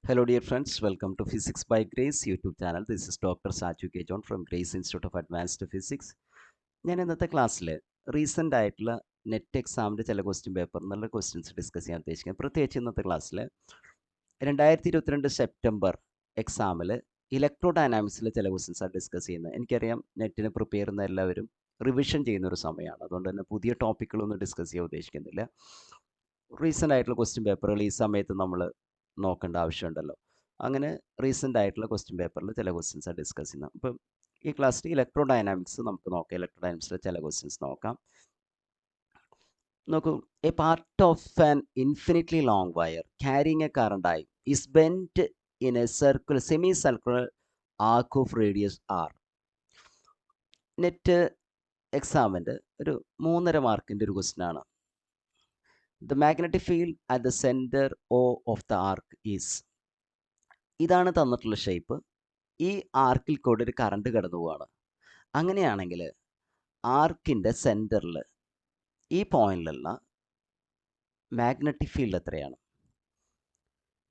Hello, dear friends. Welcome to Physics by Grace YouTube channel. This is Dr. Saju K. John from Grace Institute of Advanced Physics. ഞാൻ ഇന്നത്തെ ക്ലാസ്സിൽ recent ആയിട്ടുള്ള net എക്സാമിൻ്റെ ചില question paper എന്നുള്ള questions discuss ചെയ്യാൻ ഉദ്ദേശിക്കുന്നത്. പ്രത്യേകിച്ച് ഇന്നത്തെ ക്ലാസ്സിൽ 2022 സെപ്റ്റംബർ എക്സാമിൽ ഇലക്ട്രോ ഡൈനാമിക്സിലെ ചില ക്വസ്റ്റ്യൻസാണ് ഡിസ്കസ് ചെയ്യുന്നത്. എനിക്കറിയാം നെറ്റിന് പ്രിപ്പയർ ചെയ്യുന്ന എല്ലാവരും റിവിഷൻ ചെയ്യുന്ന ഒരു സമയമാണ്. അതുകൊണ്ട് തന്നെ പുതിയ ടോപ്പിക്കുകളൊന്നും ഡിസ്കസ് ചെയ്യാൻ ഉദ്ദേശിക്കുന്നില്ല. റീസെൻ്റ് ആയിട്ടുള്ള ക്വസ്റ്റ്യൻ പേപ്പറുകൾ ഈ സമയത്ത് നമ്മൾ നോക്കേണ്ട ആവശ്യമുണ്ടല്ലോ. അങ്ങനെ റീസെൻ്റ് ആയിട്ടുള്ള ക്വസ്റ്റ്യൻ പേപ്പറിൽ ചില ക്വസ്റ്റ്യൻസാണ് ഡിസ്കസ് ചെയ്യുന്നത്. അപ്പം ഈ ക്ലാസ്സിൽ ഇലക്ട്രോ ഡൈനാമിക്സ് നമുക്ക് നോക്കാം. ഇലക്ട്രോ ഡൈനാമിക്സിലെ ചില ക്വസ്റ്റ്യൻസ് നോക്കാം. നോക്കൂ, A part of an infinitely long wire carrying A current I is bent in a circle semi-circular arc of radius r. Net എക്സാമിൻ്റെ ഒരു 3.5 മാർക്കിൻ്റെ ഒരു ക്വസ്റ്റ്യൻ ആണ്. The magnetic field at the center O of the arc is. ഇതാണ് തന്നിട്ടുള്ള shape. ഈ ആർക്കിൽ കൂടെ ഒരു കറണ്ട് കടന്നു പോവാണ്. അങ്ങനെയാണെങ്കിൽ ആർക്കിൻ്റെ സെൻറ്ററിൽ ഈ പോയിന്റിലുള്ള മാഗ്നറ്റിക് ഫീൽഡ് എത്രയാണ്?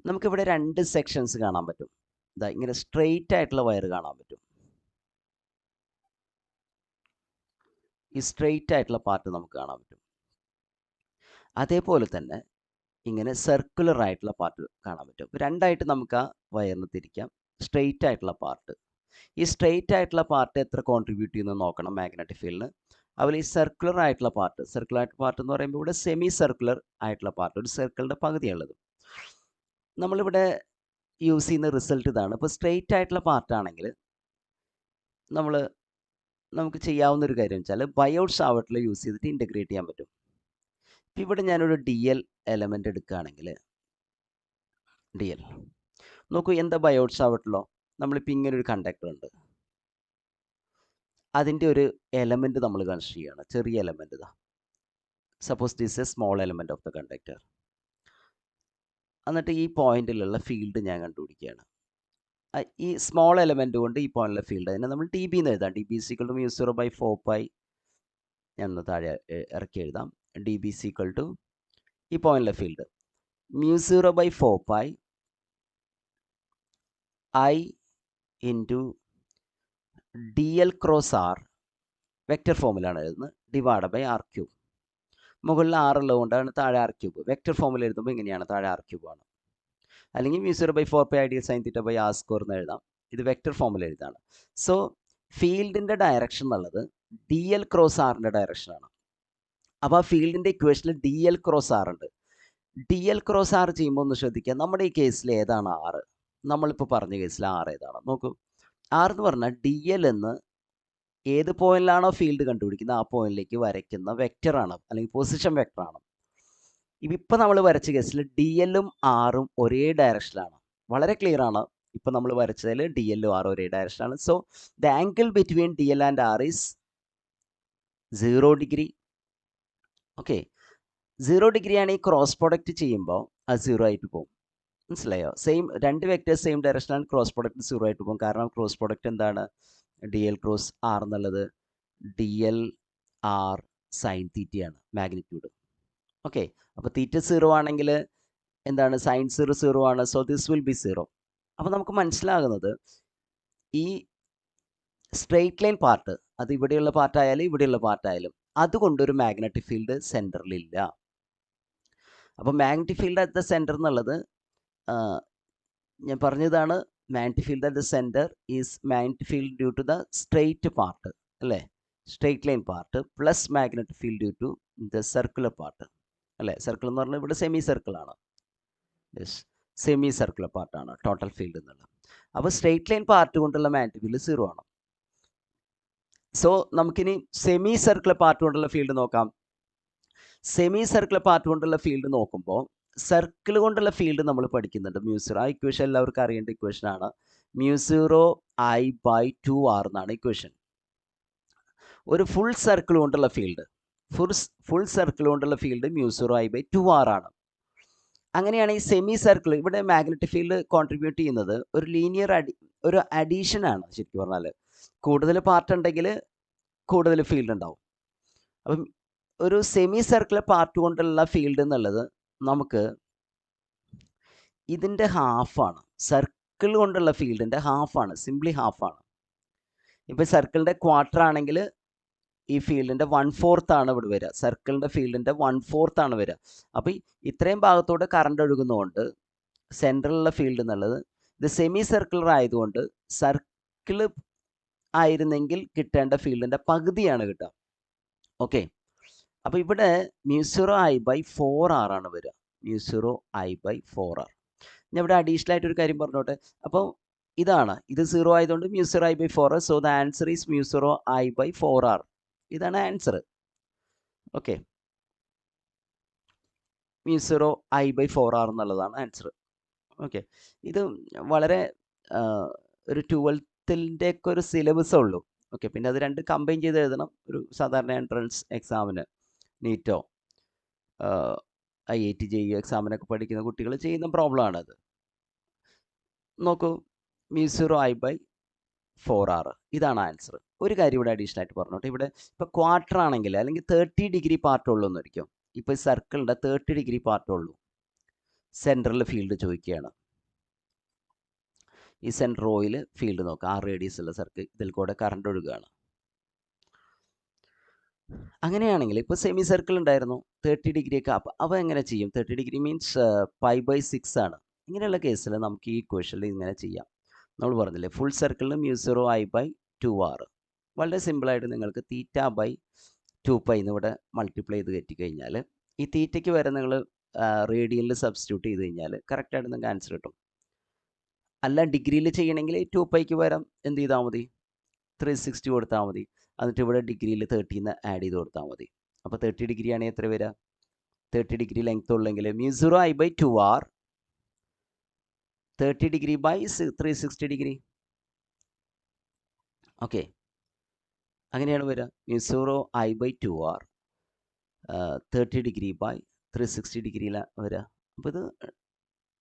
നമുക്കിവിടെ 2 സെക്ഷൻസ് കാണാൻ പറ്റും. ഇതാ ഇങ്ങനെ സ്ട്രെയിറ്റ് ആയിട്ടുള്ള വയർ കാണാൻ പറ്റും. ഈ സ്ട്രെയിറ്റ് ആയിട്ടുള്ള പാർട്ട് നമുക്ക് കാണാൻ പറ്റും. അതേപോലെ തന്നെ ഇങ്ങനെ സർക്കുലർ ആയിട്ടുള്ള പാർട്ട് കാണാൻ പറ്റും. 2ആയിട്ട് നമുക്ക് ആ വയറിന് തിരിക്കാം. സ്ട്രെയിറ്റ് ആയിട്ടുള്ള പാർട്ട്, ഈ സ്ട്രെയിറ്റ് ആയിട്ടുള്ള പാർട്ട് എത്ര കോൺട്രിബ്യൂട്ട് ചെയ്യുന്നത് നോക്കണം മാഗ്നറ്റിക് ഫീൽഡിന്. അതുപോലെ ഈ സർക്കുലർ ആയിട്ടുള്ള പാർട്ട് എന്ന് പറയുമ്പോൾ ഇവിടെ സെമി സർക്കുലർ ആയിട്ടുള്ള പാർട്ട്, ഒരു സർക്കിളിൻ്റെ പകുതിയുള്ളത്. നമ്മളിവിടെ യൂസ് ചെയ്യുന്ന റിസൾട്ട് ഇതാണ്. ഇപ്പോൾ സ്ട്രെയിറ്റ് ആയിട്ടുള്ള പാർട്ടാണെങ്കിൽ നമുക്ക് ചെയ്യാവുന്ന ഒരു കാര്യം വെച്ചാൽ ബയോട്ട് സാവർട്ടിൽ യൂസ് ചെയ്തിട്ട് ഇൻ്റഗ്രേറ്റ് ചെയ്യാൻ പറ്റും. ഇപ്പം ഇവിടെ ഞാനൊരു DL എലമെൻ്റ് എടുക്കുകയാണെങ്കിൽ DL നോക്കൂ, എന്താ ബയോട്ട് സാവർട്ടിലോ നമ്മളിപ്പോൾ ഇങ്ങനെ ഒരു കണ്ടക്ടർ ഉണ്ട്, അതിൻ്റെ ഒരു എലമെൻറ്റ് നമ്മൾ കൺസിഡർ ചെയ്യുകയാണ്. ചെറിയ എലമെൻറ്റ് ഇതാ, suppose this A small element of the conductor. എന്നിട്ട് ഈ പോയിന്റിലുള്ള ഫീൽഡ് ഞാൻ കണ്ടുപിടിക്കുകയാണ്. ഈ സ്മോൾ എലമെൻറ്റ് കൊണ്ട് ഈ പോയിന്റിലെ ഫീൽഡ് അതിനെ നമ്മൾ dB എന്ന് എഴുതാം. dB = μ0/4π. ഞാൻ ഒന്ന് താഴെ ഇറക്കി എഴുതാം. dB = ഈ പോയിന്റിലെ field μ0/4π I into DL cross R, vector ഫോമിലാണ് എഴുതുന്നത്, /r³. മുകളിൽ R ഉള്ളതുകൊണ്ടാണ് താഴെ r³. വെക്റ്റർ ഫോമിൽ എഴുതുമ്പോൾ ഇങ്ങനെയാണ്, താഴെ r³ ആണ്. അല്ലെങ്കിൽ μ0/4π IDL sin⁡θ/r² എന്ന് എഴുതാം. ഇത് വെക്റ്റർ ഫോമിൽ എഴുതാണ്. സോ ഫീൽഡിൻ്റെ ഡയറക്ഷൻ എന്നുള്ളത് DL ക്രോസ് ആറിൻ്റെ ഡയറക്ഷനാണ്. അപ്പോൾ ആ ഫീൽഡിൻ്റെ ഇക്വേഷനിൽ DL ക്രോസ് R ഉണ്ട്. DL ക്രോസ് R ചെയ്യുമ്പോൾ ഒന്ന് ശ്രദ്ധിക്കുക, നമ്മുടെ ഈ കേസിൽ ഏതാണ് R? നമ്മളിപ്പോൾ പറഞ്ഞ കേസിൽ R ഏതാണ്? നോക്കൂ, R എന്ന് പറഞ്ഞാൽ DL എന്ന് ഏത് പോയിന്റിലാണോ ഫീൽഡ് കണ്ടുപിടിക്കുന്നത് ആ പോയിന്റിലേക്ക് വരയ്ക്കുന്ന വെക്റ്ററാണ്, അല്ലെങ്കിൽ പൊസിഷൻ വെക്റ്ററാണ്. ഇപ്പം നമ്മൾ വരച്ച കേസിൽ DL-ഉം R-ഉം ഒരേ ഡയറക്ഷനിലാണ്. വളരെ ക്ലിയർ ആണ്. ഇപ്പം നമ്മൾ വരച്ചതിൽ DL-ഉം R ഒരേ ഡയറക്ഷനാണ്. So the angle between DL and R is 0 degree. Okay, 0 ഡിഗ്രിയാണ്. ഈ ക്രോസ് പ്രൊഡക്റ്റ് ചെയ്യുമ്പോൾ അത് 0 ആയിട്ട് പോകും. മനസ്സിലായോ? സെയിം രണ്ട് വെക്റ്റേഴ്സ് സെയിം ഡയറക്ഷനാണ്, ക്രോസ് പ്രൊഡക്റ്റ് 0 ആയിട്ട് പോകും. കാരണം ക്രോസ് പ്രൊഡക്റ്റ് എന്താണ്? DL ക്രോസ് R എന്നുള്ളത് DL R സൈൻ തീറ്റയാണ്, മാഗ്നിറ്റ്യൂഡ്. ഓക്കെ, അപ്പോൾ തീറ്റ 0 ആണെങ്കിൽ എന്താണ്? സൈൻ 0 0 ആണ്. So this will be 0. അപ്പോൾ നമുക്ക് മനസ്സിലാകുന്നത് ഈ സ്ട്രെയിറ്റ് ലൈൻ പാർട്ട്, അത് ഇവിടെയുള്ള പാർട്ടായാലും ഇവിടെയുള്ള പാർട്ടായാലും, അതുകൊണ്ടൊരു മാഗ്നറ്റിക് ഫീൽഡ് സെൻറ്ററിലില്ല. അപ്പോൾ magnetic field at the centre എന്നുള്ളത് ഞാൻ പറഞ്ഞതാണ്. Magnetic field at the centre is magnetic field due to the straight part, അല്ലേ? Straight line part plus magnetic field due to the circular part, അല്ലേ? Circle എന്ന് പറഞ്ഞാൽ ഇവിടെ സെമി സർക്കിളാണ്. Yes, semi circular പാർട്ടാണ് ടോട്ടൽ ഫീൽഡ് എന്നുള്ളത്. അപ്പോൾ straight line part കൊണ്ടുള്ള മാഗ്നറ്റിക് ഫീൽഡ് 0 ആണ്. സോ നമുക്കിനി സെമി സർക്കുലർ പാർട്ട് കൊണ്ടുള്ള ഫീൽഡ് നോക്കാം. സെമി സർക്കുലർ പാർട്ട് കൊണ്ടുള്ള ഫീൽഡ് നോക്കുമ്പോൾ സർക്കിൾ കൊണ്ടുള്ള ഫീൽഡ് നമ്മൾ പഠിക്കുന്നുണ്ട്. μ0, ആ ഇക്വേഷൻ എല്ലാവർക്കും അറിയേണ്ട ഇക്വേഷനാണ്. μ0I/2r എന്നാണ് ഇക്വേഷൻ. ഒരു ഫുൾ സർക്കിൾ കൊണ്ടുള്ള ഫീൽഡ് μ0I/2r ആണ്. അങ്ങനെയാണ് ഈ സെമി സർക്കിൾ, ഇവിടെ മാഗ്നറ്റിക് ഫീൽഡ് കോൺട്രിബ്യൂട്ട് ചെയ്യുന്നത് ഒരു ലീനിയർ ഒരു അഡീഷനാണ്. ശരിക്കും പറഞ്ഞാൽ കൂടുതൽ പാർട്ട് ഉണ്ടെങ്കിൽ കൂടുതൽ ഫീൽഡ് ഉണ്ടാവും. അപ്പം ഒരു സെമി സർക്കുലർ പാർട്ട് കൊണ്ടുള്ള ഫീൽഡ് എന്നുള്ളത് നമുക്ക് ഇതിൻ്റെ ഹാഫാണ്. സർക്കിൾ കൊണ്ടുള്ള ഫീൽഡിൻ്റെ ഹാഫാണ്, സിംപ്ലി ഹാഫാണ്. ഇപ്പോൾ സർക്കിളിൻ്റെ ക്വാർട്ടർ ആണെങ്കിൽ ഈ ഫീൽഡിൻ്റെ 1/4 ആണ് ഇവിടെ വരിക. സർക്കിളിൻ്റെ ഫീൽഡിൻ്റെ 1/4 ആണ് വരിക. അപ്പോൾ ഇത്രയും ഭാഗത്തോടെ കറണ്ട് ഒഴുകുന്നതുകൊണ്ട് സെൻട്രലുള്ള ഫീൽഡ് എന്നുള്ളത് ഇത് സെമി സർക്കുലർ ആയതുകൊണ്ട് സർക്കിൾ ആയിരുന്നെങ്കിൽ കിട്ടേണ്ട ഫീൽഡിൻ്റെ പകുതിയാണ് കിട്ടുക. ഓക്കെ, അപ്പോൾ ഇവിടെ μ0I/4r ആണ് വരിക. μ0I/4r. ഞാൻ ഇവിടെ അഡീഷണൽ ആയിട്ടൊരു കാര്യം പറഞ്ഞോട്ടെ. അപ്പോൾ ഇതാണ്, ഇത് 0 ആയതുകൊണ്ട് μ0I/4r. So the answer is μ0I/4r. ഇതാണ് ആൻസർ. ഓക്കെ, μ0I/4r എന്നുള്ളതാണ് ആൻസർ. ഓക്കെ, ഇത് വളരെ ഒരു 12th ഒക്കെ ഒരു സിലബസേ ഉള്ളൂ. ഓക്കെ, പിന്നെ അത് രണ്ട് കമ്പൈൻ ചെയ്ത് എഴുതണം. ഒരു സാധാരണ എൻട്രൻസ് എക്സാമിന്, നീറ്റോ IIT JEE എക്സാമിനൊക്കെ പഠിക്കുന്ന കുട്ടികൾ ചെയ്യുന്ന പ്രോബ്ലം ആണത്. നോക്കൂ, μ0I/4r ഇതാണ് ആൻസർ. ഒരു കാര്യം ഇവിടെ അഡീഷണൽ ആയിട്ട് പറഞ്ഞോട്ടെ. ഇവിടെ ഇപ്പോൾ ക്വാർട്ടർ ആണെങ്കിൽ അല്ലെങ്കിൽ 30 ഡിഗ്രി പാർട്ടുള്ളൂ എന്നായിരിക്കും. ഇപ്പോൾ സർക്കിളിൻ്റെ 30 ഡിഗ്രി പാർട്ടുള്ളൂ. സെൻട്രൽ ഫീൽഡ് ചോദിക്കുകയാണ്. ഈ സെൻട്രൽ ഓയിൽ ഫീൽഡ് നോക്കുക, ആ റേഡിയസ് ഉള്ള സർക്കിൾ, ഇതിൽ കൂടെ കറണ്ട് ഒഴുകുകയാണ്. അങ്ങനെയാണെങ്കിൽ ഇപ്പോൾ സെമി സർക്കിൾ ഉണ്ടായിരുന്നു 30 ഡിഗ്രി ഒക്കെ. അപ്പോൾ എങ്ങനെ ചെയ്യും? 30 ഡിഗ്രി മീൻസ് π/6 ആണ്. ഇങ്ങനെയുള്ള കേസിൽ നമുക്ക് ഈ ഇക്വേഷനിൽ ഇങ്ങനെ ചെയ്യാം. നമ്മൾ പറഞ്ഞില്ലേ, ഫുൾ സർക്കിളിന് μ0I/2r. വളരെ സിമ്പിളായിട്ട് നിങ്ങൾക്ക് θ/2π ഇവിടെ മൾട്ടിപ്ലൈ ചെയ്ത് കയറ്റിക്കഴിഞ്ഞാൽ ഈ തീറ്റയ്ക്ക് വരെ നിങ്ങൾ റേഡിയനിൽ സബ്സ്റ്റിറ്റ്യൂട്ട് ചെയ്ത് കഴിഞ്ഞാൽ കറക്റ്റായിട്ട് നിങ്ങൾക്ക് ആൻസർ കിട്ടും. അല്ല ഡിഗ്രിയിൽ ചെയ്യണമെങ്കിൽ 2πക്ക് പകരം എന്ത് ചെയ്താൽ മതി? 360 കൊടുത്താൽ മതി. എന്നിട്ട് ഇവിടെ ഡിഗ്രിയിൽ 30 ആഡ് ചെയ്ത് കൊടുത്താൽ മതി. അപ്പോൾ 30 ഡിഗ്രി ആണെങ്കിൽ എത്ര വരിക? 30 ഡിഗ്രി ലെങ്ത് ഉള്ളെങ്കിൽ μ0I/2r 30 degree by 360 degree. Okay, അങ്ങനെയാണ് വരിക. μ0I/2r 30 ഡിഗ്രി ബൈ 360 ഡിഗ്രിയിലാണ് വരിക. അപ്പോൾ ഇത്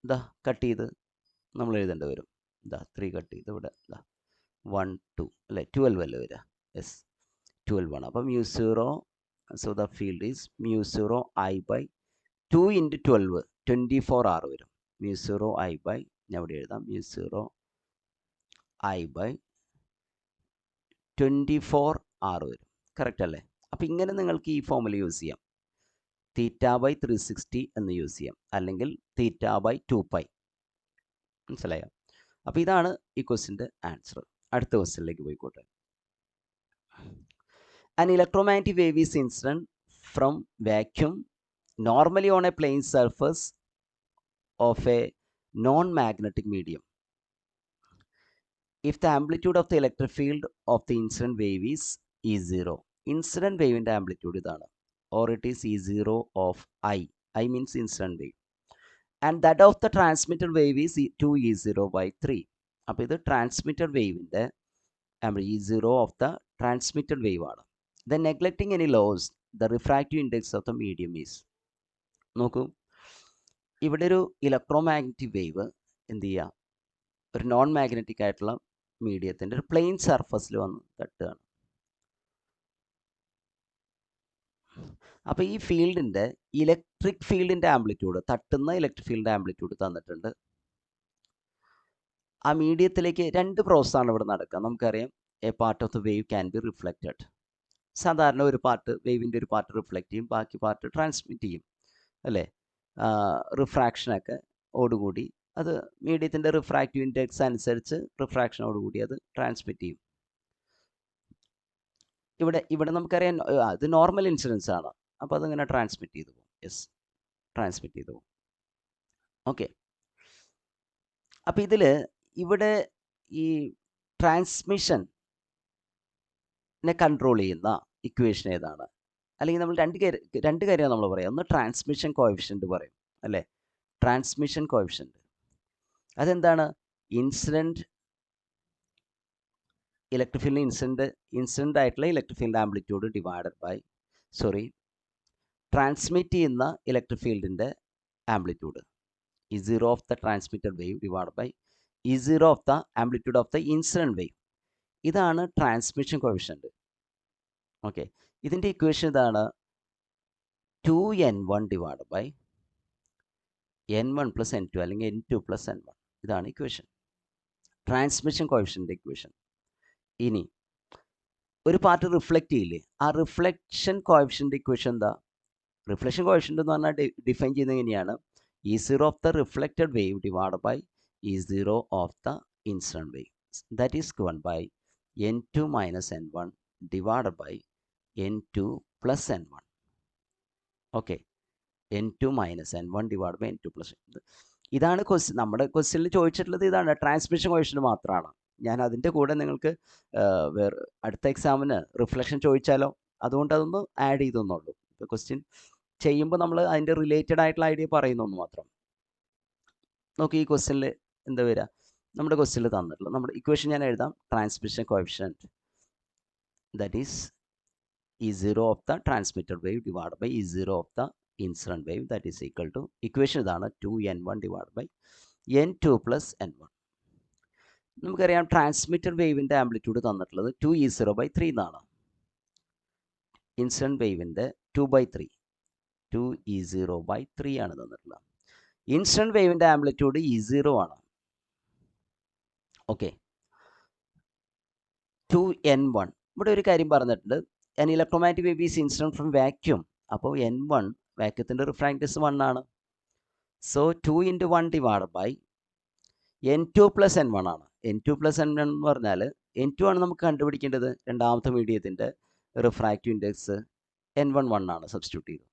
ഇതാ കട്ട് ചെയ്ത് നമ്മൾ എഴുതേണ്ടി വരും. ഇതാ 3 കട്ട് ചെയ്ത് ഇവിടെ ഇതാ 1 2 അല്ലേ, 12 അല്ലേ വരിക? യെസ്, 12 ആണ്. അപ്പം μ0, so the field is μ0I/2 × 12 24r വരും. μ0I/ ഞാൻ ഇവിടെ എഴുതാം, μ0I/24r വരും. കറക്റ്റ് അല്ലേ? അപ്പം ഇങ്ങനെ നിങ്ങൾക്ക് ഈ ഫോമുല യൂസ് ചെയ്യാം. θ/360 എന്ന് യൂസ് ചെയ്യാം, അല്ലെങ്കിൽ θ/2π. മനസ്സിലായോ? അപ്പോൾ ഇതാണ് ഈ ക്വസ്റ്റിൻ്റെ ആൻസർ. അടുത്ത ക്വസ്റ്റ്യനിലേക്ക് പോയിക്കോട്ടെ. An electromagnetic wave is incident from vacuum normally on a plane surface of a non-magnetic medium. If the amplitude of the electric field of the incident wave is E0, incident wave in the amplitude idana, or it is E0 of I means incident wave, and that of the transmitted wave is 2E0/3. അപ്പോൾ ഇത് transmitted വേവിൻ്റെ E0 of the transmitted wave ആണ്. Then neglecting any laws, the refractive index of the medium is. നോക്കൂ, ഇവിടെ ഒരു electromagnetic wave എന്ത് ചെയ്യുക? ഒരു non magnetic ആയിട്ടുള്ള മീഡിയത്തിൻ്റെ ഒരു പ്ലെയിൻ സർഫസിൽ വന്ന് തട്ടുകയാണ്. അപ്പോൾ ഈ ഫീൽഡിൻ്റെ ഇലക്ട്രിക് ഫീൽഡിൻ്റെ ആംപ്ലിറ്റ്യൂഡ്, തട്ടുന്ന ഇലക്ട്രിക് ഫീൽഡിൻ്റെ ആംപ്ലിറ്റ്യൂഡ് തന്നിട്ടുണ്ട്. ആ മീഡിയത്തിലേക്ക് രണ്ട് പ്രോസസ്സാണ് ഇവിടെ നടക്കുക. നമുക്കറിയാം, A part of the wave can be reflected. സാധാരണ ഒരു പാർട്ട്, വേവിൻ്റെ ഒരു പാർട്ട് റിഫ്ലക്റ്റ് ചെയ്യും, ബാക്കി പാർട്ട് ട്രാൻസ്മിറ്റ് ചെയ്യും, അല്ലേ? റിഫ്രാക്ഷനൊക്കെ ഓടുകൂടി അത് മീഡിയത്തിൻ്റെ റിഫ്രാക്റ്റീവ് ഇൻഡെക്സ് അനുസരിച്ച് റിഫ്രാക്ഷനോടുകൂടി അത് ട്രാൻസ്മിറ്റ് ചെയ്യും. ഇവിടെ നമുക്കറിയാം അത് നോർമൽ ഇൻസിഡൻസ് ആണ്. അപ്പോൾ അതിങ്ങനെ ട്രാൻസ്മിറ്റ് ചെയ്തു പോകും. യെസ്, ട്രാൻസ്മിറ്റ് ചെയ്തു പോകും. ഓക്കെ, അപ്പോൾ ഇവിടെ ഈ ട്രാൻസ്മിഷനെ കൺട്രോൾ ചെയ്യുന്ന ഇക്വേഷൻ ഏതാണ്? അല്ലെങ്കിൽ നമ്മൾ രണ്ട് കാര്യം നമ്മൾ പറയാം. ഒന്ന് ട്രാൻസ്മിഷൻ കോഎഫിഷ്യൻറ്റ് പറയും, അല്ലേ? ട്രാൻസ്മിഷൻ കോഎഫിഷ്യൻറ്റ് അതെന്താണ്? ഇൻസിഡൻറ്റ് ഇലക്ട്രിക് ഫീൽഡ് ഇൻസിഡൻ്റ് ആയിട്ടുള്ള electric field amplitude divided by transmit ചെയ്യുന്ന ഇലക്ട്രിക് ഫീൽഡിൻ്റെ amplitude E0 of the transmitted wave divided by E0 of the amplitude of the incident wave. ഇതാണ് transmission coefficient. Okay, ഇതിൻ്റെ equation ഇതാണ് 2n1 divided by n1 plus n2 അല്ലെങ്കിൽ n2 plus n1. ഇതാണ് equation, transmission coefficient equation. ഇനി ഒരു part reflect ചെയ്യില്ലേ, ആ reflection coefficient equation എന്താ? റിഫ്ലക്ഷൻ കോഎഫിഷ്യൻ്റ് എന്ന് പറഞ്ഞാൽ ഡിഫൈൻ ചെയ്യുന്നത് എങ്ങനെയാണ്? E0 of the reflected wave divide by E0 of the incident wave, that is given by n2 minus n1 divide by n2 plus n1. Okay, n2 minus n1 divide by n2 plus. ഇതാണ് question, നമ്മുടെ ക്വസ്റ്റ്യനിൽ ചോദിച്ചിട്ടുള്ളത് ഇതാണ്, transmission coefficient മാത്രമാണ്. ഞാൻ അതിൻ്റെ കൂടെ നിങ്ങൾക്ക് വേറെ അടുത്ത എക്സാമിന് റിഫ്ലക്ഷൻ ചോദിച്ചാലോ, അതുകൊണ്ട് അതൊന്ന് ആഡ് ചെയ്തെന്നുള്ളൂ. ഇപ്പോൾ ക്വസ്റ്റ്യൻ ചെയ്യുമ്പോൾ നമ്മൾ അതിൻ്റെ റിലേറ്റഡ് ആയിട്ടുള്ള ഐഡിയ പറയുന്നു മാത്രം. നോക്കി ഈ ക്വസ്റ്റ്യനിൽ എന്താ വരിക, നമ്മുടെ ക്വസ്റ്റ്യനിൽ തന്നിട്ടുള്ളത് നമ്മുടെ ഇക്വേഷൻ ഞാൻ എഴുതാം. Transmission coefficient that is E0 of the transmitted wave divide by E0 of the incident wave, that is equal to, equation ഇതാണ്, 2n1 divide by n2 plus n1. നമുക്കറിയാം ട്രാൻസ്മിറ്റഡ് വേവിൻ്റെ ആംപ്ലിറ്റ്യൂഡ് തന്നിട്ടുള്ളത് 2E0/3 എന്നാണ്. Incident വേവിൻ്റെ 2/3, 2E0/3 ആണ് തന്നിട്ടുള്ളത്. Incident വേവിൻ്റെ amplitude E0 ആണ്. Okay, 2n1. ഇവിടെ ഒരു കാര്യം പറഞ്ഞിട്ടുണ്ട്, an electromagnetic wave is incident from vacuum. അപ്പോൾ n1 വാക്യൂത്തിൻ്റെ റിഫ്രാക്റ്റീവ്സ് 1 ആണ്. So 2 × 1 divide by n2 plus n1 ആണ്. n2 പ്ലസ് n1 എന്ന് പറഞ്ഞാൽ n2 ആണ് നമുക്ക് കണ്ടുപിടിക്കേണ്ടത്, രണ്ടാമത്തെ മീഡിയത്തിൻ്റെ റിഫ്രാക്റ്റീവ് ഇൻഡെക്സ് n1 1 ആണ്, സബ്സ്റ്റിറ്റ്യൂട്ട് ചെയ്തു.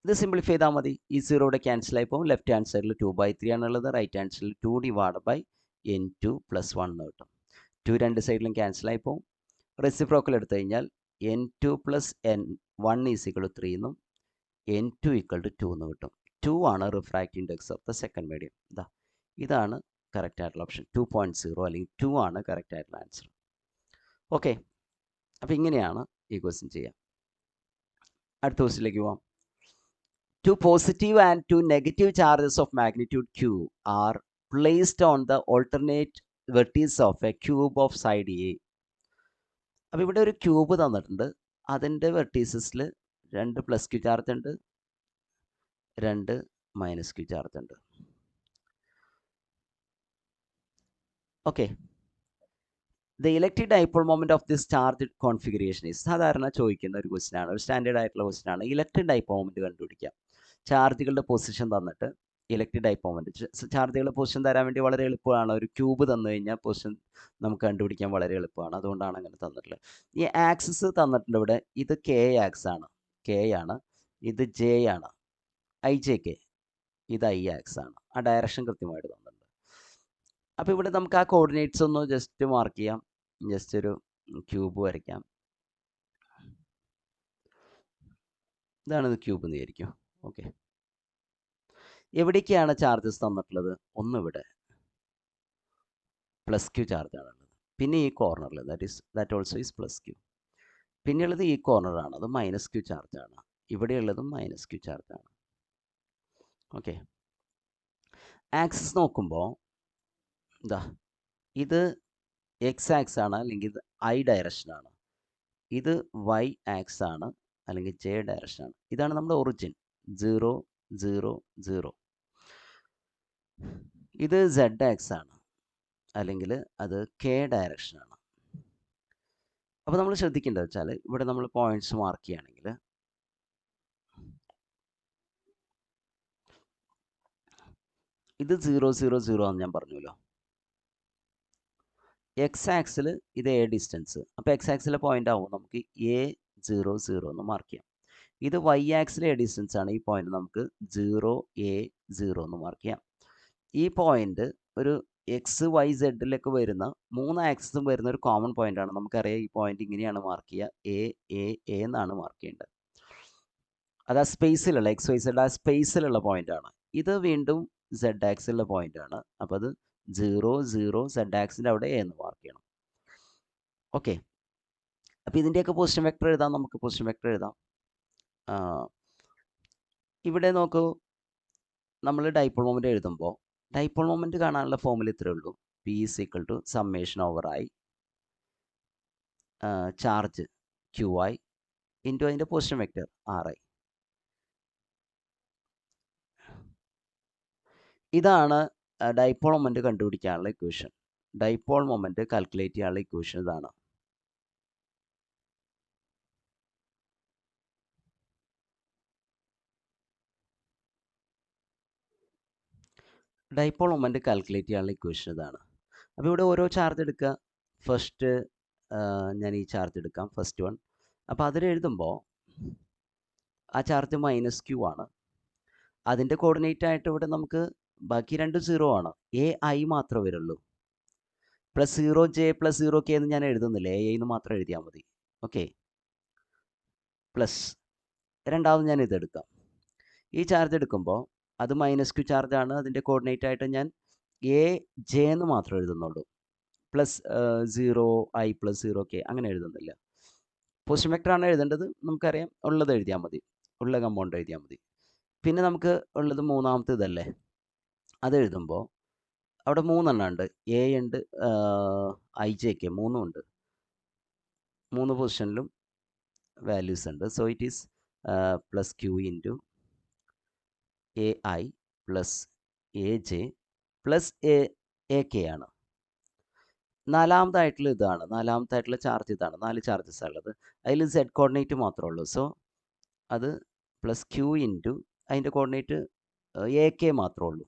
ഇത് സിംപ്ലിഫൈ ചെയ്താൽ മതി. E0 ഇവിടെ ക്യാൻസൽ ആയി പോകും. ലെഫ്റ്റ് ഹാൻഡ് സൈഡിൽ 2/3 ആണുള്ളത്, റൈറ്റ് ഹാൻഡ് സൈഡിൽ 2 ഡിവൈഡ് ബൈ n2 പ്ലസ് 1 എന്ന് കിട്ടും. 2 രണ്ട് സൈഡിലും ക്യാൻസൽ ആയി പോകും. റെസിപ്രോക്കൽ എടുത്തു കഴിഞ്ഞാൽ n2 plus n1 is equal to 3 എന്നും n2 ഈക്വൽ ടു 2 എന്ന് കിട്ടും. 2 ആണ് refractive index of the second medium. ഇതാണ് കറക്റ്റ് ആയിട്ടുള്ള ഓപ്ഷൻ, 2.0 അല്ലെങ്കിൽ 2 ആണ് കറക്റ്റ് ആയിട്ടുള്ള ആൻസർ. ഓക്കെ, അപ്പോൾ ഇങ്ങനെയാണ് ഈ ക്വസ്റ്റ്യൻ ചെയ്യാം. അടുത്ത ക്വസ്റ്റ്യനിലേക്ക് പോവാം. Two positive and two negative charges of magnitude q are placed on the alternate vertices of a cube of side A. അപ്പോൾ ഇവിടെ ഒരു ക്യൂബ് തന്നിട്ടുണ്ട്, അതിൻ്റെ വെർട്ടീസസിൽ 2 പ്ലസ് ക്യൂ ചാർജ് ഉണ്ട്, 2 മൈനസ് ക്യൂ ചാർജ് ഉണ്ട്. Okay, the electric dipole moment of this charge configuration is, സാധാരണ ചോദിക്കുന്ന ഒരു ക്വസ്റ്റ്യൻ ആണ്, ഒരു സ്റ്റാൻഡേർഡ് ആയിട്ടുള്ള ക്വസ്റ്റ്യൻ ആണ്. ഇലക്ട്രിക് ഡൈപോൾ മൊമെന്റ് കണ്ടുപിടിക്കാം. ചാർജുകളുടെ പൊസിഷൻ തന്നിട്ട് ഇലക്ട്രിക് ഡൈപോൾ മൊമെന്റ്, ചാർജുകളുടെ പൊസിഷൻ തരാൻ വേണ്ടി വളരെ എളുപ്പമാണ്. ഒരു ക്യൂബ് തന്നു കഴിഞ്ഞാൽ പൊസിഷൻ നമുക്ക് കണ്ടുപിടിക്കാൻ വളരെ എളുപ്പമാണ്, അതുകൊണ്ടാണ് അങ്ങനെ തന്നിട്ടുള്ളത്. ഈ ആക്സിസ് തന്നിട്ടുണ്ട് ഇവിടെ, ഇത് കെ ആക്സ് ആണ്, കെ ആണ്, ഇത് ജെ ആണ്, IJK, ഇത് I ആക്സ് ആണ്. ആ ഡയറക്ഷൻ കൃത്യമായിട്ട് തന്നിട്ടുണ്ട്. അപ്പോൾ ഇവിടെ നമുക്ക് ആ കോർഡിനേറ്റ്സ് ഒന്ന് ജസ്റ്റ് മാർക്ക് ചെയ്യാം. ജസ്റ്റ് ഒരു ക്യൂബ് വരയ്ക്കാം. ഇതാണ് ക്യൂബ് എന്ന് വിചാരിക്കും. ഓക്കെ, എവിടേക്കാണ് ചാർജസ് തന്നിട്ടുള്ളത്? ഒന്ന് ഇവിടെ പ്ലസ് ക്യൂ ചാർജ് ആണുള്ളത്, പിന്നെ ഈ കോർണറിൽ that also is plus Q, പിന്നെയുള്ളത് ഈ കോർണറാണ്, അത് മൈനസ് ക്യൂ ചാർജ് ആണ്, ഇവിടെയുള്ളതും മൈനസ് ക്യൂ ചാർജ് ആണ്. ഓക്കെ, ആക്സിസ് നോക്കുമ്പോൾ ഇത് എക്സ് ആക്സ് ആണ്, അല്ലെങ്കിൽ ഇത് I ഡയറക്ഷനാണ്, ഇത് Y ആക്സ് ആണ്, അല്ലെങ്കിൽ J ഡയറക്ഷനാണ്. ഇതാണ് നമ്മുടെ ഒറിജിൻ, 0 0 0. ഇത് Z ആക്സ് ആണ്, അല്ലെങ്കിൽ അത് K ഡയറക്ഷനാണ്. അപ്പോൾ നമ്മൾ ശ്രദ്ധിക്കേണ്ടത് വെച്ചാൽ ഇവിടെ നമ്മൾ പോയിന്റ്സ് മാർക്ക് ചെയ്യുകയാണെങ്കിൽ ഇത് 0 0 0 എന്ന് ഞാൻ പറഞ്ഞല്ലോ. എക്സ് ആക്സിൽ ഇത് A ഡിസ്റ്റൻസ്, അപ്പോൾ എക്സ് ആക്സിലെ പോയിന്റ് ആവും, നമുക്ക് A0 0 എന്ന് മാർക്ക് ചെയ്യാം. ഇത് Y ആക്സിലെ A ഡിസ്റ്റൻസ് ആണ്, ഈ പോയിന്റ് നമുക്ക് 0 A 0 എന്ന് മാർക്ക് ചെയ്യാം. ഈ പോയിന്റ് ഒരു XYZ വരുന്ന 3 ആക്സിസും വരുന്ന ഒരു കോമൺ പോയിന്റ് ആണ്. നമുക്കറിയാം ഈ പോയിന്റ് ഇങ്ങനെയാണ് മാർക്ക് ചെയ്യുക, A എന്നാണ് മാർക്ക് ചെയ്യേണ്ടത്. അത് ആ സ്പേസിലുള്ള XYZ ആ സ്പേസിലുള്ള പോയിന്റ് ആണ്. ഇത് വീണ്ടും Z ആക്സിലുള്ള പോയിന്റ് ആണ്, അപ്പോൾ അത് 0 0 Z ആക്സിൻ്റെ അവിടെ A എന്ന് മാർക്ക് ചെയ്യണം. ഓക്കെ, അപ്പോൾ ഇതിൻ്റെയൊക്കെ പൊസിഷൻ വെക്ടർ എഴുതാം, നമുക്ക് പൊസിഷൻ വെക്ടർ എഴുതാം. ഇവിടെ നോക്കൂ, നമ്മൾ ഡൈപോൾ മൊമെന്റ് എഴുതുമ്പോൾ ഡൈപോൾ മൊമെന്റ് കാണാനുള്ള ഫോർമുല ഇത്രയേ ഉള്ളൂ, P = summation over I charge QI into അതിൻ്റെ പൊസിഷൻ വെക്ടർ RI. ഇതാണ് ഡൈപോൾ മൊമെൻറ്റ് കണ്ടുപിടിക്കാനുള്ള ഇക്വേഷൻ. ഡൈപോൾ മൊമെൻറ്റ് കാൽക്കുലേറ്റ് ചെയ്യാനുള്ള ഇക്വേഷൻ ഇതാണ്. ഡൈപോൾ മൊമെൻറ്റ് കാൽക്കുലേറ്റ് ചെയ്യാനുള്ള ഇക്വേഷൻ ഇതാണ്. അപ്പോൾ ഇവിടെ ഓരോ ചാർജ് എടുക്കുക. ഫസ്റ്റ് ഞാൻ ഈ ചാർജ് എടുക്കാം, ഫസ്റ്റ് വൺ. അപ്പോൾ അതിൽ എഴുതുമ്പോൾ ആ ചാർജ് -q ആണ്. അതിൻ്റെ കോർഡിനേറ്റ് ആയിട്ട് ഇവിടെ നമുക്ക് ബാക്കി രണ്ടും 0 ആണ്. ai മാത്രമേ വരുള്ളൂ. +0j +0k എന്ന് ഞാൻ എഴുതുന്നില്ല, ai എന്ന് മാത്രം എഴുതിയാൽ മതി. ഓക്കെ, പ്ലസ് രണ്ടാമത് ഞാൻ ഇതെടുക്കാം. ഈ ചാർജ് എടുക്കുമ്പോൾ അത് -q ചാർജാണ്. അതിൻ്റെ കോർഡിനേറ്റ് ആയിട്ട് ഞാൻ aj എന്ന് മാത്രം എഴുതുന്നുള്ളൂ. +0i +0k അങ്ങനെ എഴുതുന്നില്ല. പോസിറ്റീവ് വെക്ടറാണ് എഴുതേണ്ടത്, നമുക്കറിയാം. ഉള്ളത് എഴുതിയാൽ മതി, ഉള്ള കമ്പൗണ്ട് എഴുതിയാൽ മതി. പിന്നെ നമുക്ക് ഉള്ളത് മൂന്നാമത്തെ ഇതല്ലേ, അത് എഴുതുമ്പോൾ അവിടെ 3 എണ്ണം ഉണ്ട്. എ ഉണ്ട്, ij-k 3 ഉണ്ട്. 3 പൊസിഷനിലും വാല്യൂസ് ഉണ്ട്. So it is +q into ai +aj +ak ആണ്. നാലാമതായിട്ടുള്ള ഇതാണ്, നാലാമതായിട്ടുള്ള ചാർജ് ഇതാണ്. 4 ചാർജസ് ഉള്ളത്. അതിൽ z കോർഡിനേറ്റ് മാത്രമേ ഉള്ളൂ. സോ അത് +q ഇൻറ്റു അതിൻ്റെ കോർഡിനേറ്റ് ak മാത്രമേ ഉള്ളൂ.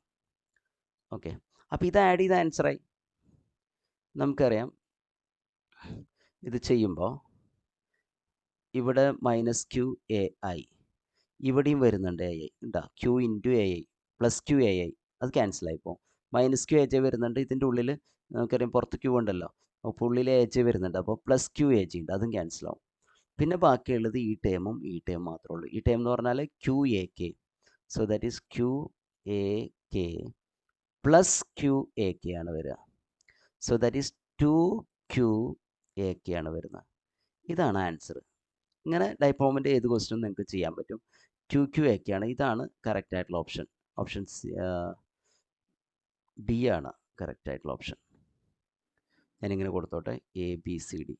ഓക്കെ, അപ്പോൾ ഇത് ആഡ് ചെയ്ത ആൻസറായി. നമുക്കറിയാം ഇത് ചെയ്യുമ്പോൾ ഇവിടെ -q ai, ഇവിടെയും വരുന്നുണ്ട് ai. ഉണ്ടാ q into ai +q ai, അത് ക്യാൻസലായിപ്പോൾ. -q aj വരുന്നുണ്ട്. ഇതിൻ്റെ ഉള്ളിൽ നമുക്കറിയാം പുറത്ത് q ഉണ്ടല്ലോ, അപ്പോൾ ഉള്ളിൽ aj വരുന്നുണ്ട്. അപ്പോൾ +q aj ഉണ്ട്, അതും ക്യാൻസലാവും. പിന്നെ ബാക്കിയുള്ളത് ഈ ടേമും ഈ ടേം മാത്രമേ ഉള്ളൂ. ഈ ടേം എന്ന് പറഞ്ഞാൽ q-ak. So that is q-ak +q-ak ആണ് വരിക. സോ ദാറ്റ് ഈസ് 2q-ak ആണ് വരുന്നത്. ഇതാണ് ആൻസർ. ഇങ്ങനെ ഡൈപോൾ മൊമെൻറ്റ് ഏത് ക്വസ്റ്റ്യനും നിങ്ങൾക്ക് ചെയ്യാൻ പറ്റും. q-q-ak ആണ്. ഇതാണ് കറക്റ്റ് ആയിട്ടുള്ള ഓപ്ഷൻ. ഓപ്ഷൻ ബി ആണ് കറക്റ്റ് ആയിട്ടുള്ള ഓപ്ഷൻ. ഞാനിങ്ങനെ കൊടുത്തോട്ടെ, ABCD.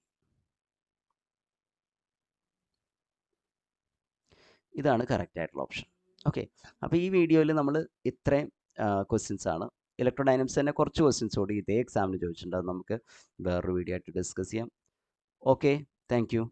ഇതാണ് കറക്റ്റ് ആയിട്ടുള്ള ഓപ്ഷൻ. ഓക്കെ, അപ്പോൾ ഈ വീഡിയോയിൽ നമ്മൾ ഇത്രയും ക്വസ്റ്റ്യൻസ് ആണ്. ഇലക്ട്രോഡൈനാമിക്സ് തന്നെ കുറച്ച് ക്വസ്റ്റ്യൻസ് കൂടി ഇതേ എക്സാമിന് ചോദിച്ചിട്ടുണ്ട്. അത് നമുക്ക് വേറൊരു വീഡിയോ ആയിട്ട് ഡിസ്കസ് ചെയ്യാം. Okay, thank you.